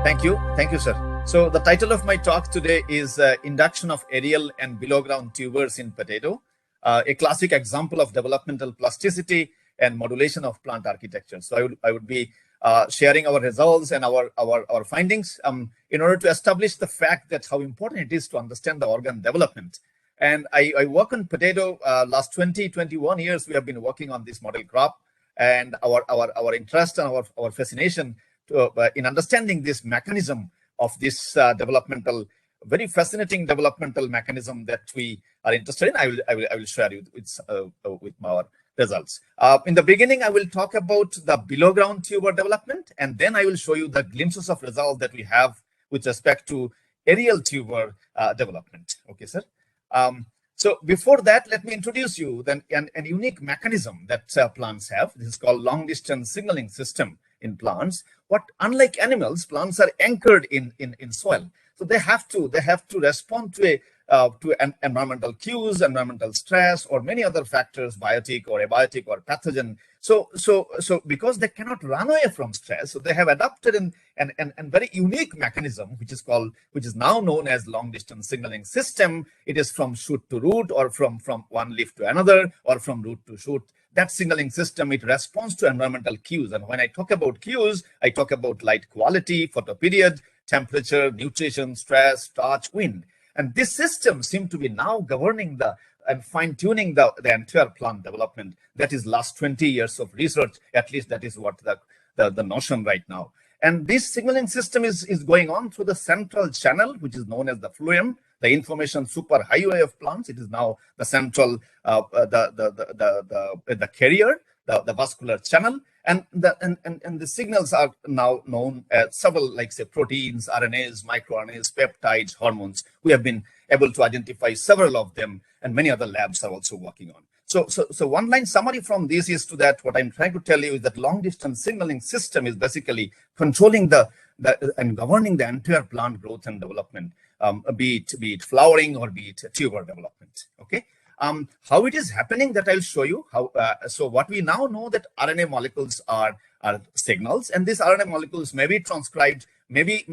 Thank you, sir. So the title of my talk today is Induction of Aerial and Below Ground Tubers in Potato, a classic example of developmental plasticity and modulation of plant architecture. So I would be sharing our results and our findings in order to establish the fact that how important it is to understand the organ development. And I work on potato last 21 years. We have been working on this model crop, and our interest and our fascination in understanding this mechanism of this very fascinating developmental mechanism that we are interested in. I will share you with our results. In the beginning, I will talk about the below ground tuber development, and then I will show you the glimpses of results that we have with respect to aerial tuber development. Okay, sir. So before that, let me introduce you then a unique mechanism that plants have. This is called long distance signaling system in plants. What, unlike animals, plants are anchored in soil, so they have to respond to environmental cues, environmental stress, or many other factors, biotic or abiotic or pathogen. So because they cannot run away from stress, so they have adopted an very unique mechanism, which is now known as long distance signaling system. It is from shoot to root, or from one leaf to another, or from root to shoot. That signaling system, it responds to environmental cues. And when I talk about cues, I talk about light quality, photoperiod, temperature, nutrition, stress, touch, wind. And this system seems to be now governing and fine-tuning the entire plant development. That is last 20 years of research. At least that is what the notion right now. And this signaling system is going on through the central channel, which is known as the phloem, the information superhighway of plants. It is now the central, the carrier, the vascular channel, and the signals are now known as several, like say proteins, RNAs, microRNAs, peptides, hormones. We have been able to identify several of them, and many other labs are also working on. So one line summary from this is to that what I'm trying to tell you is that long distance signaling system is basically controlling and governing the entire plant growth and development, be it flowering or be it tuber development. Okay. How it is happening, that I'll show you. So what we now know, that RNA molecules are signals, and these RNA molecules may be transcribed, maybe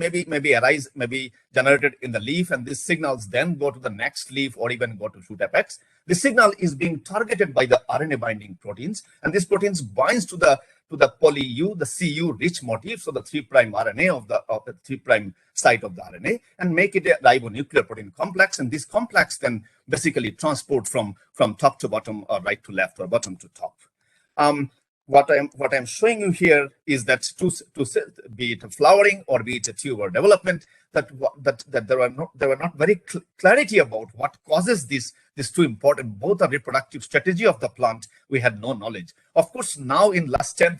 arise, maybe generated in the leaf, and these signals then go to the next leaf or even go to shoot apex. The signal is being targeted by the RNA binding proteins, and these proteins binds to the poly-U, the Cu rich motif, so the 3' RNA of the 3' site of the RNA, and make it a ribonuclear protein complex. And this complex then basically transport from top to bottom, or right to left, or bottom to top. What I'm showing you here is that to be it a flowering or be it a tuber development, that there were not very clarity about what causes these two important, both a reproductive strategy of the plant. We had no knowledge. Of course, now in last 10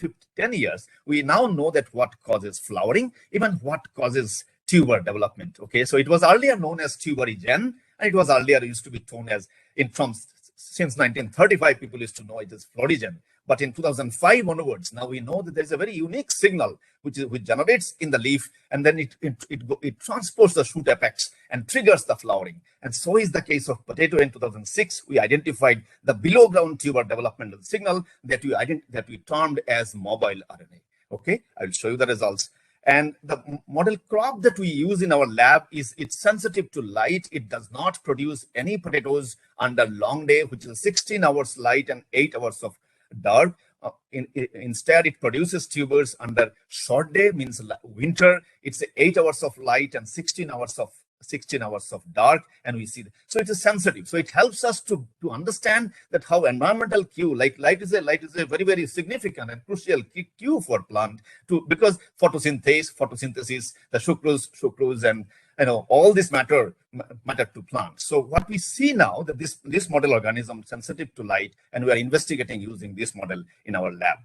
years, we now know that what causes flowering, even what causes tuber development. Okay, so it was earlier known as tuberigen, and it was earlier used to be known as, since 1935, people used to know it as florigen. But in 2005 onwards, now we know that there's a very unique signal which generates in the leaf, and then it transports the shoot apex and triggers the flowering. And so is the case of potato. In 2006, we identified the below ground tuber developmental signal that we termed as mobile RNA. Okay, I'll show you the results. And the model crop that we use in our lab it's sensitive to light. It does not produce any potatoes under long day, which is 16 hours light and 8 hours of dark. Instead, it produces tubers under short day, means winter. It's 8 hours of light and 16 hours of dark, and we see that. So it is sensitive. So it helps us to understand that how environmental cue, like light is a very, very significant and crucial cue for plant because photosynthesis, the sucrose, and all this matter to plants. So what we see now, that this model organism sensitive to light, and we are investigating using this model in our lab.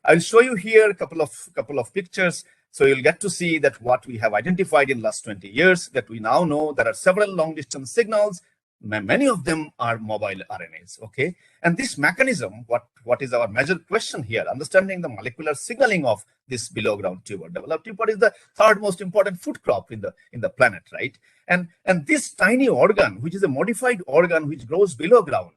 I'll show you here a couple of pictures. So you'll get to see that what we have identified in last 20 years, that we now know there are several long distance signals. Many of them are mobile RNAs. Okay, and this mechanism, what is our major question here? Understanding the molecular signaling of this below ground tuber. Developed tuber is the third most important food crop in the planet, right? And this tiny organ, which is a modified organ which grows below ground,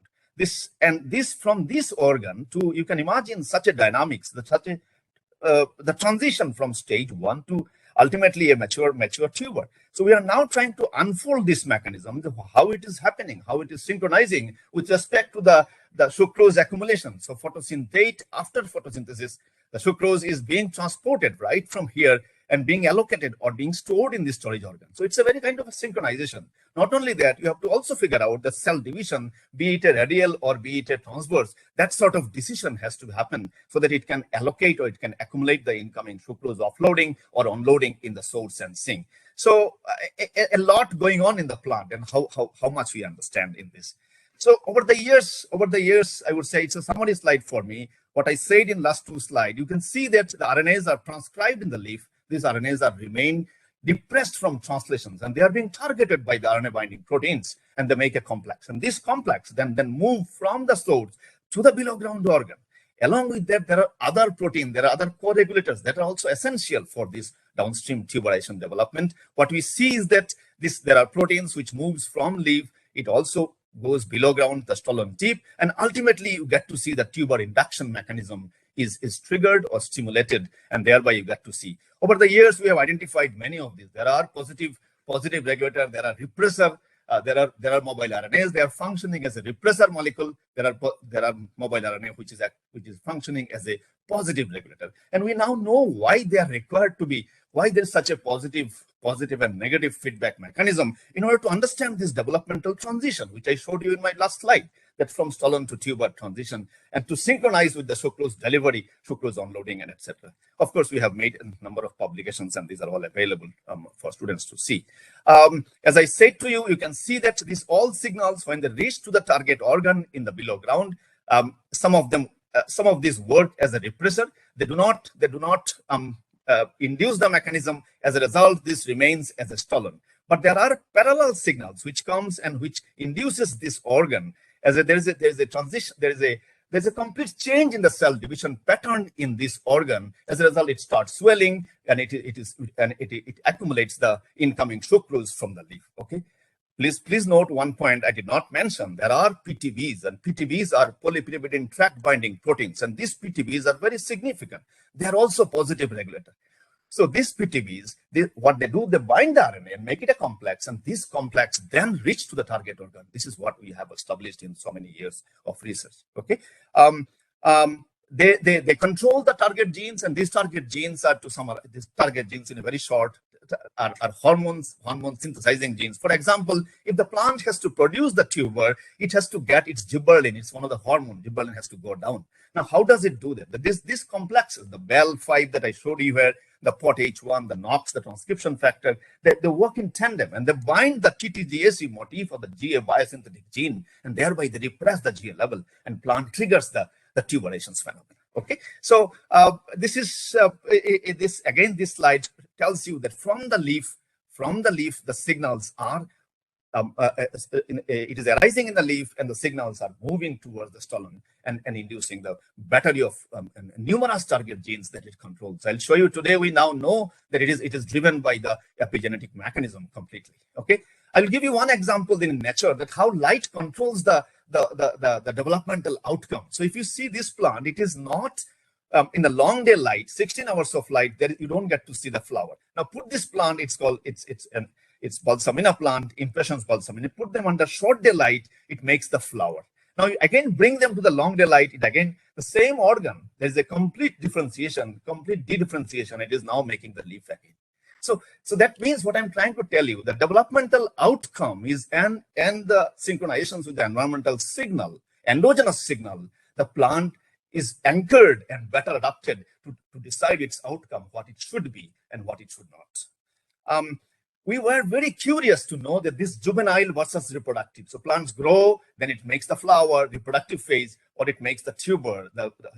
from this organ to, you can imagine such a dynamics, the transition from stage 1 to ultimately a mature tuber. So we are now trying to unfold this mechanism, how it is happening, how it is synchronizing with respect to the sucrose accumulation. So photosynthate, after photosynthesis, the sucrose is being transported right from here and being allocated or being stored in the storage organ. So it's a very kind of a synchronization. Not only that, you have to also figure out the cell division, be it a radial or be it a transverse. That sort of decision has to happen so that it can allocate or it can accumulate the incoming sucrose, offloading or unloading in the source and sink. So a lot going on in the plant, and how much we understand in this. So over the years, I would say it's a summary slide for me. What I said in last two slides, you can see that the RNAs are transcribed in the leaf. These RNAs are remain depressed from translations, and they are being targeted by the RNA binding proteins, and they make a complex. And this complex then move from the source to the below ground organ. Along with that, there are other proteins, there are other co-regulators that are also essential for this downstream tuberization development. What we see is that there are proteins which moves from leaf. It also goes below ground, the stolon tip, and ultimately you get to see the tuber induction mechanism is triggered or stimulated, and thereby you get to see. Over the years, we have identified many of these. There are positive regulator, there are repressor, there are mobile RNAs. They are functioning as a repressor molecule. There are mobile RNA which is functioning as a positive regulator, and we now know why they are required to be. Why there's such a positive and negative feedback mechanism in order to understand this developmental transition, which I showed you in my last slide, that from stolon to tuber transition, and to synchronize with the sucrose delivery, sucrose unloading, and etc. Of course, we have made a number of publications, and these are all available for students to see. As I said to you, you can see that these all signals, when they reach to the target organ in the below ground, some of these work as a repressor. They do not induce the mechanism. As a result, this remains as a stolon. But there are parallel signals which comes and which induces this organ. There is a transition. There's a complete change in the cell division pattern in this organ. As a result, it starts swelling, and it accumulates the incoming sucrose from the leaf. Okay. Please note one point I did not mention. There are PTBs, and PTBs are polypeptidine tract binding proteins, and these PTBs are very significant. They are also positive regulator. So these PTBs, what they do, they bind the RNA and make it a complex, and this complex then reach to the target organ. This is what we have established in so many years of research. Okay, they control the target genes, and these target genes are, to summarize, these target genes in a very short are hormone synthesizing genes. For example, if the plant has to produce the tuber, it has to get its gibberellin. It's one of the hormones. Gibberellin has to go down. Now, how does it do that? This complexes, the BEL5 that I showed you here, the POTH1, the NOX, the transcription factor, they work in tandem, and they bind the TTGAC motif of the GA biosynthetic gene, and thereby they repress the GA level, and plant triggers the tuberization phenomenon. Okay, so this slide tells you that from the leaf, the signals are it is arising in the leaf, and the signals are moving towards the stolon and inducing the battery of numerous target genes that it controls. I'll show you today. We now know that it is driven by the epigenetic mechanism completely. Okay, I'll give you one example in nature that how light controls the developmental outcome. So if you see this plant, it is not in the long day light, 16 hours of light, you don't get to see the flower. Now put this plant, it's Balsamina plant, impressions Balsamina. Put them under short day light, it makes the flower. Now again, bring them to the long day light, it again, the same organ, there's a complete differentiation, complete dedifferentiation, it is now making the leaf again. So that means what I'm trying to tell you, the developmental outcome is, and the synchronizations with the environmental signal, endogenous signal, the plant is anchored and better adapted to decide its outcome, what it should be and what it should not. We were very curious to know that this juvenile versus reproductive. So plants grow, then it makes the flower, reproductive phase, or it makes the tuber,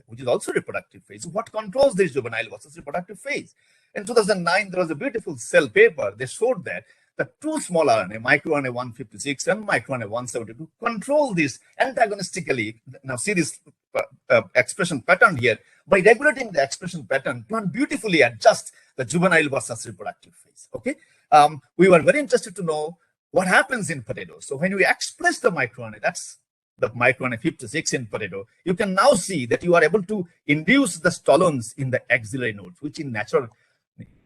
which is also reproductive phase. So what controls this juvenile versus reproductive phase? In 2009, there was a beautiful Cell paper. They showed that the two small RNA, microRNA 156 and microRNA 172, control this antagonistically. Now see this expression pattern here. By regulating the expression pattern, plant beautifully adjust the juvenile versus reproductive phase. Okay, we were very interested to know what happens in potatoes. So when we express the microRNA, that's the microRNA 56 in potato, you can now see that you are able to induce the stolons in the axillary nodes, which in nature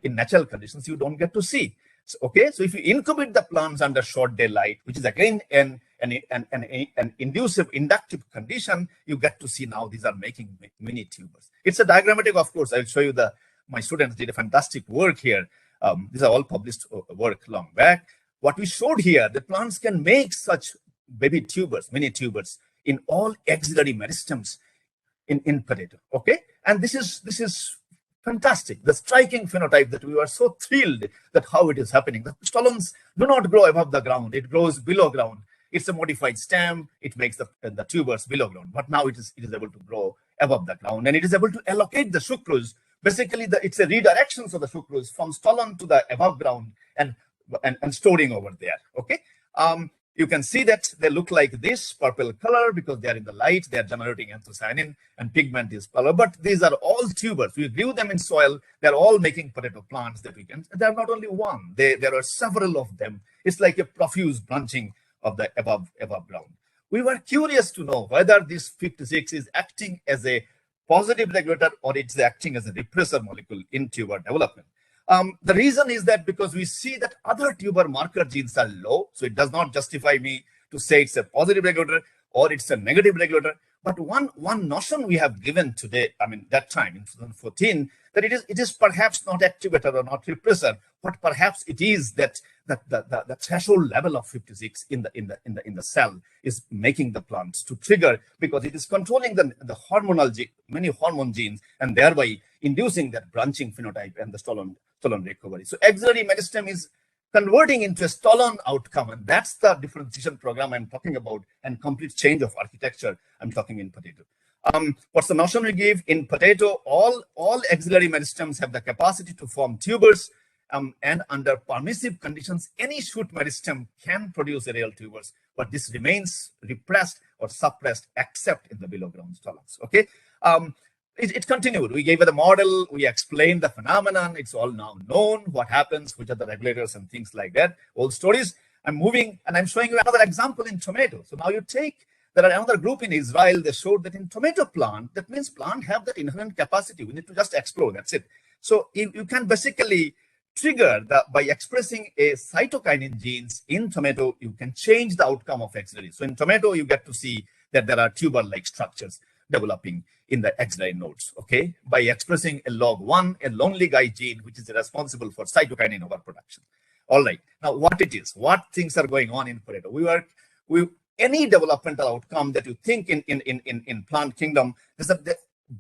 in natural conditions you don't get to see. So, okay, so if you incubate the plants under short daylight, which is again an inductive condition, you get to see now these are making mini tubers. It's a diagrammatic, of course. I'll show you my students did a fantastic work here. These are all published work long back. What we showed here, the plants can make such baby tubers, mini tubers in all axillary meristems in potato. Okay, and this is fantastic. The striking phenotype that we were so thrilled that how it is happening. The stolons do not grow above the ground; it grows below ground. It's a modified stem. It makes the tubers below ground, but now it is able to grow above the ground, and it is able to allocate the sucrose. Basically, it's a redirection of the sucrose from stolon to the above ground and storing over there. Okay. You can see that they look like this purple color because they are in the light. They are generating anthocyanin, and pigment is color. But these are all tubers. We grew them in soil. They're all making potato plants that we can. There are not only one. There are several of them. It's like a profuse branching of the above ground. We were curious to know whether this 56 is acting as a positive regulator or it's acting as a repressor molecule in tuber development. The reason is that because we see that other tuber marker genes are low, so it does not justify me to say it's a positive regulator or it's a negative regulator. But one notion we have given today, I mean that time in 2014, that it is perhaps not activator or not repressor, but perhaps it is that the threshold level of 56 in the cell is making the plants to trigger because it is controlling the hormonal many hormone genes and thereby inducing that branching phenotype and the stolon recovery. So axillary meristem is converting into a stolon outcome, and that's the differentiation program I'm talking about, and complete change of architecture I'm talking in potato. What's the notion we give in potato? All axillary meristems have the capacity to form tubers, and under permissive conditions, any shoot meristem can produce aerial tubers, but this remains repressed or suppressed except in the below ground stolons. Okay. It continued. We gave it a model. We explained the phenomenon. It's all now known what happens, which are the regulators and things like that. Old stories. I'm moving and I'm showing you another example in tomato. So now there are another group in Israel. They showed that in tomato plant, that means plant have that inherent capacity. We need to just explore. That's it. So you can basically trigger by expressing a cytokinin genes in tomato, you can change the outcome of axillary. So in tomato, you get to see that there are tuber-like structures developing in the axillary nodes, okay, by expressing a log1, a lonely guy gene, which is responsible for cytokinin overproduction. All right, now what things are going on in potato? Any developmental outcome that you think in plant kingdom,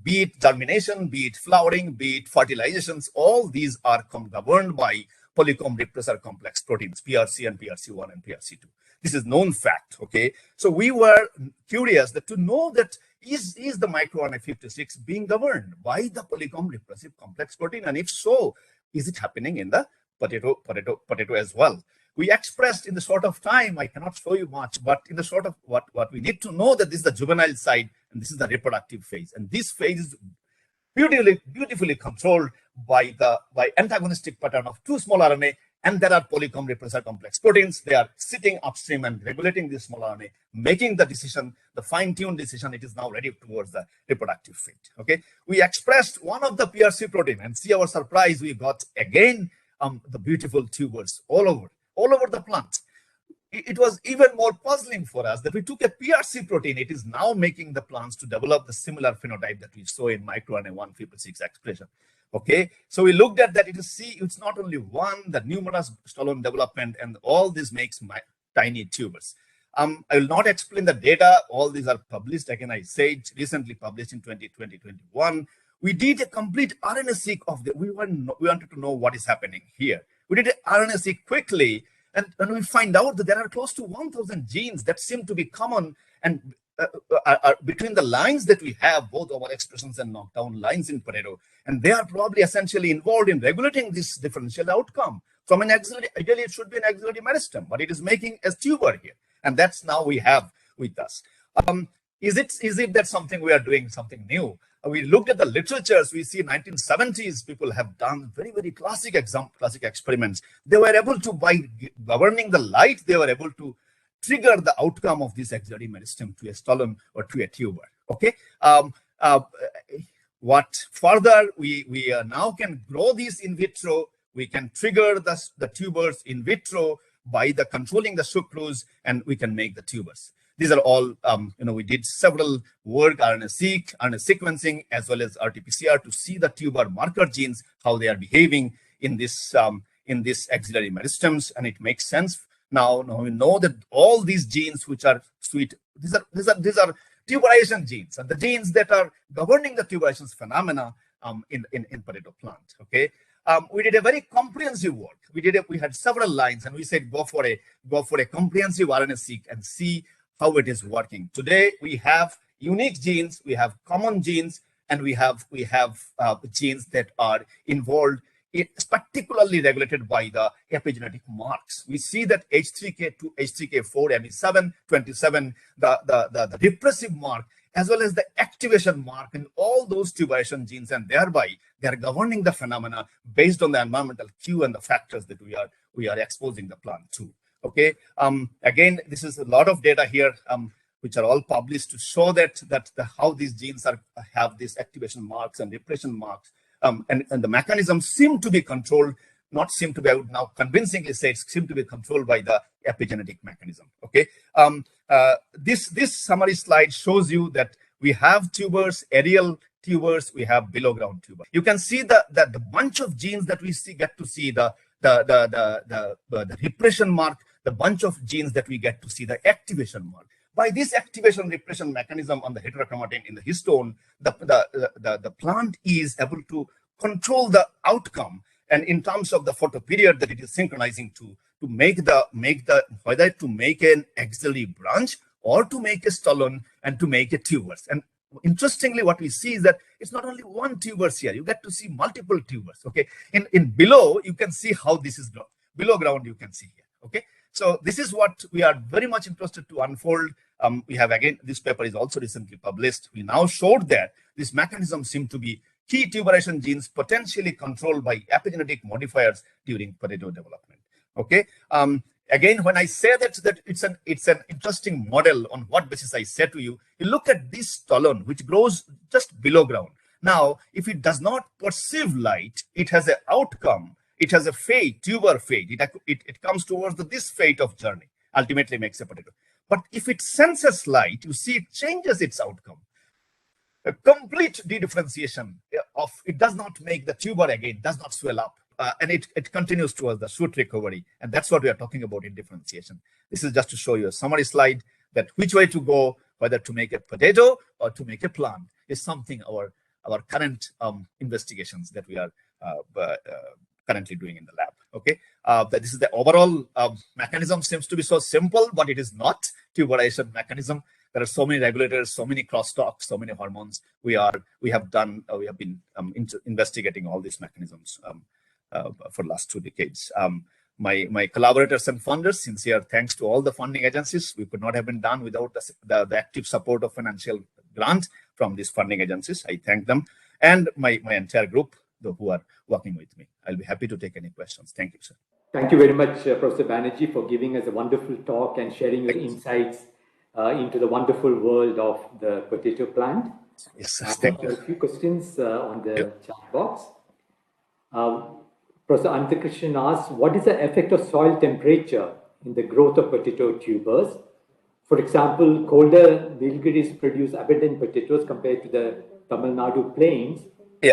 be it germination, be it flowering, be it fertilizations, all these are governed by polycomb repressor complex proteins, PRC and PRC1 and PRC2. This is known fact, okay? So we were curious to know that is the microRNA 56 being governed by the polycomb repressive complex protein? And if so, is it happening in the potato as well? We expressed in the sort of time, I cannot show you much, but in the sort of what we need to know that this is the juvenile side and this is the reproductive phase. And this phase is beautifully controlled by antagonistic pattern of two small RNA, and there are polycomb repressor complex proteins. They are sitting upstream and regulating this small RNA, making the decision, the fine-tuned decision. It is now ready towards the reproductive fate. Okay, we expressed one of the PRC protein, and see our surprise, we got again the beautiful tubers all over the plant. It was even more puzzling for us that we took a PRC protein. It is now making the plants to develop the similar phenotype that we saw in microRNA 156 expression. Okay, so we looked at that. It's not only one, the numerous stolon development, and all this makes tiny tubers. I will not explain the data. All these are published. Again, I said recently published in 2020-21. We did a complete RNA-seq of we wanted to know what is happening here. We did an RNA-seq quickly, and we find out that there are close to 1,000 genes that seem to be common and are between the lines that we have, both our expressions and knockdown lines in potato, and they are probably essentially involved in regulating this differential outcome. From an axillary, ideally it should be an axillary meristem, but it is making a tuber here, and that's now we have with us. Is it that something we are doing something new? We looked at the literatures. We see 1970s people have done very, very classic experiments. They were able to, by governing the light, they were able to trigger the outcome of this axillary meristem to a stolon or to a tuber. Okay. What further we now can grow these in vitro we can trigger the tubers in vitro by the controlling the sucrose, and we can make the tubers. These are all, we did several work, RNA-seq, RNA sequencing, as well as RT-PCR to see the tuber marker genes, how they are behaving in this axillary meristems, and it makes sense. Now we know that all these genes which are sweet, these are tuberization genes, and the genes that are governing the tuberization phenomena in potato plant. Okay, we did a very comprehensive work. We had several lines, and we said go for a comprehensive RNA-seq and see how it is working. Today we have unique genes, we have common genes, and we have genes that are involved. It's particularly regulated by the epigenetic marks. We see that H3K2, H3K4, ME7, 27, the repressive mark, as well as the activation mark in all those tuberization genes, and thereby they are governing the phenomena based on the environmental cue and the factors that we are exposing the plant to. Okay. Again, this is a lot of data here, which are all published to show that how these genes have these activation marks and repression marks. And the mechanisms seem to be controlled, not seem to be, I would now convincingly say, it seem to be controlled by the epigenetic mechanism. Okay, this summary slide shows you that we have tubers, aerial tubers, we have below ground tubers. You can see that the bunch of genes that we get to see the repression mark, the bunch of genes that we get to see the activation mark. By this activation repression mechanism on the heterochromatin in the histone, the plant is able to control the outcome, and in terms of the photoperiod that it is synchronizing to make whether to make an axillary branch or to make a stolon and to make a tubers. And interestingly, what we see is that it's not only one tubers here, you get to see multiple tubers. Okay, in below you can see how this is done. Below ground you can see here. Okay, so this is what we are very much interested to unfold. We have, again, this paper is also recently published. We now showed that this mechanism seemed to be key tuberization genes potentially controlled by epigenetic modifiers during potato development. Okay. Again, when I say that it's an interesting model, on what basis I say to you, you look at this stolon which grows just below ground. Now, if it does not perceive light, it has an outcome. It has a fate, tuber fate. It comes towards this fate of journey, ultimately makes a potato. But if it senses light, you see it changes its outcome. A complete dedifferentiation of it does not make the tuber again, does not swell up, and it continues towards the shoot recovery. And that's what we are talking about in differentiation. This is just to show you a summary slide that which way to go, whether to make a potato or to make a plant, is something our current investigations that we are currently doing in the lab. Okay, this is the overall mechanism. Seems to be so simple, but it is not. Tuberization mechanism. There are so many regulators, so many crosstalks, so many hormones. We have been investigating all these mechanisms for the last 2 decades. My collaborators and funders, sincere thanks to all the funding agencies. We could not have been done without the active support of financial grant from these funding agencies. I thank them, and my entire group who are working with me. I'll be happy to take any questions. Thank you, sir. Thank you very much, Professor Banerjee, for giving us a wonderful talk and sharing your insights into the wonderful world of the potato plant. Yes, sir. Thank you. A few questions on the chat box. Professor Ananthakrishnan asks, what is the effect of soil temperature in the growth of potato tubers? For example, colder Nilgiris produce abundant potatoes compared to the Tamil Nadu plains,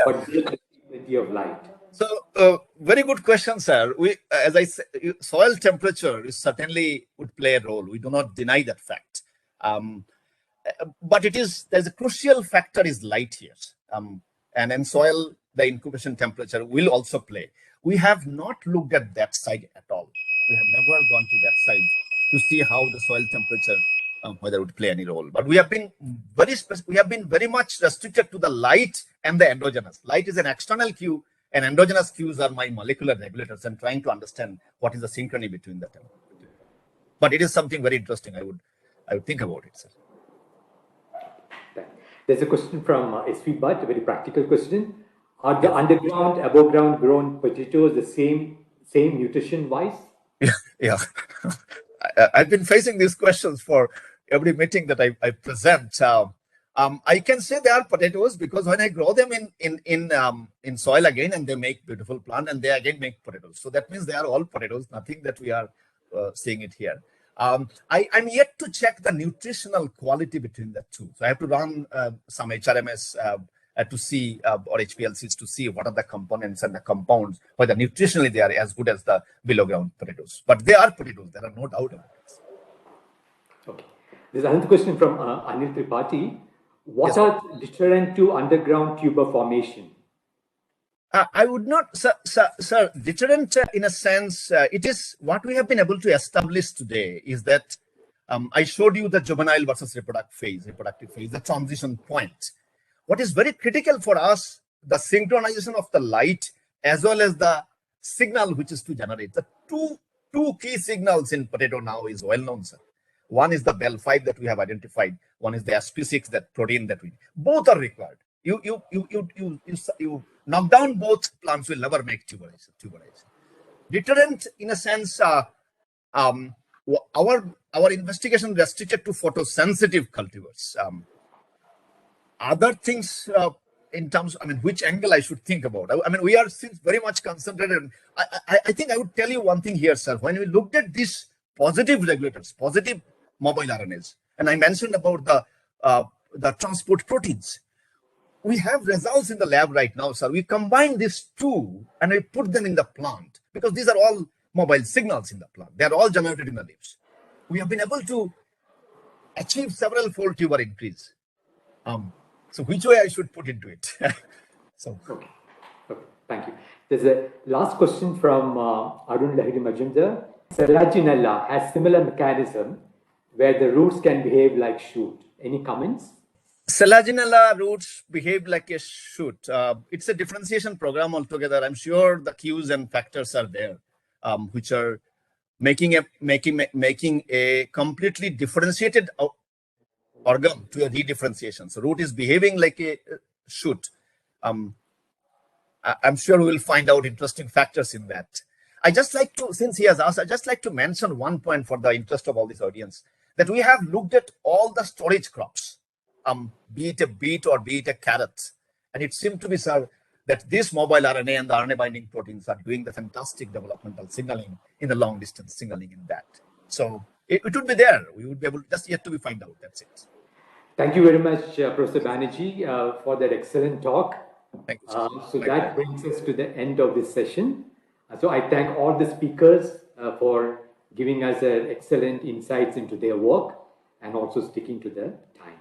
but plenty of light. So, very good question, sir. As I said, soil temperature is certainly would play a role. We do not deny that fact. But there's a crucial factor is light here. And in soil, the incubation temperature will also play. We have not looked at that side at all. We have never gone to that side to see how the soil temperature, whether it would play any role. But we have been very much restricted to the light and the endogenous. Light is an external cue, and endogenous cues are my molecular regulators, and trying to understand what is the synchrony between them. But it is something very interesting. I would think about it, sir. There's a question from SV Butt, a very practical question. Are the underground, above ground grown potatoes the same nutrition wise? Yeah. I've been facing these questions for every meeting that I present. I can say they are potatoes because when I grow them in soil again, and they make beautiful plant, and they again make potatoes. So that means they are all potatoes. Nothing that we are seeing it here. I'm yet to check the nutritional quality between the two. So I have to run some HRMS to see or HPLCs to see what are the components and the compounds, whether nutritionally they are as good as the below ground potatoes. But they are potatoes. There are no doubt about it. Okay. There's another question from Anil Tripathi. What Yes. are deterrent to underground tuber formation? I would not, sir, deterrent in a sense, it is what we have been able to establish today is that I showed you the juvenile versus reproductive phase, the transition point. What is very critical for us, the synchronization of the light as well as the signal which is to generate. The two key signals in potato now is well known, sir. One is the BEL5 that we have identified. One is the SP6, that protein that we. Both are required. You knock down both, plants will never make tuberization. Deterrent, in a sense, our investigation restricted to photosensitive cultivars. Other things in terms, I mean, which angle I should think about. I mean, we are since very much concentrated. I think I would tell you one thing here, sir. When we looked at these positive regulators, positive mobile RNAs, and I mentioned about the transport proteins. We have results in the lab right now, sir. We combine these two and we put them in the plant because these are all mobile signals in the plant. They are all generated in the leaves. We have been able to achieve several fold tuber increase. So which way I should put into it? Okay, thank you. There's a last question from Arun Lahiri Majumdar. Selaginella has similar mechanism where the roots can behave like shoot. Any comments? Selaginella roots behave like a shoot. It's a differentiation program altogether. I'm sure the cues and factors are there, which are making a completely differentiated organ to a redifferentiation. So root is behaving like a shoot. I'm sure we will find out interesting factors in that. I just like to, since he has asked, I just like to mention one point for the interest of all this audience, that we have looked at all the storage crops. Be it a beet or be it a carrot. And it seemed to be, sir, that this mobile RNA and the RNA binding proteins are doing the fantastic developmental signaling in the long distance signaling in that. So it would be there. We would be able to, just yet to be find out. That's it. Thank you very much, Professor Banerjee, for that excellent talk. Thank you. So that brings us to the end of this session. So I thank all the speakers for giving us excellent insights into their work and also sticking to the time.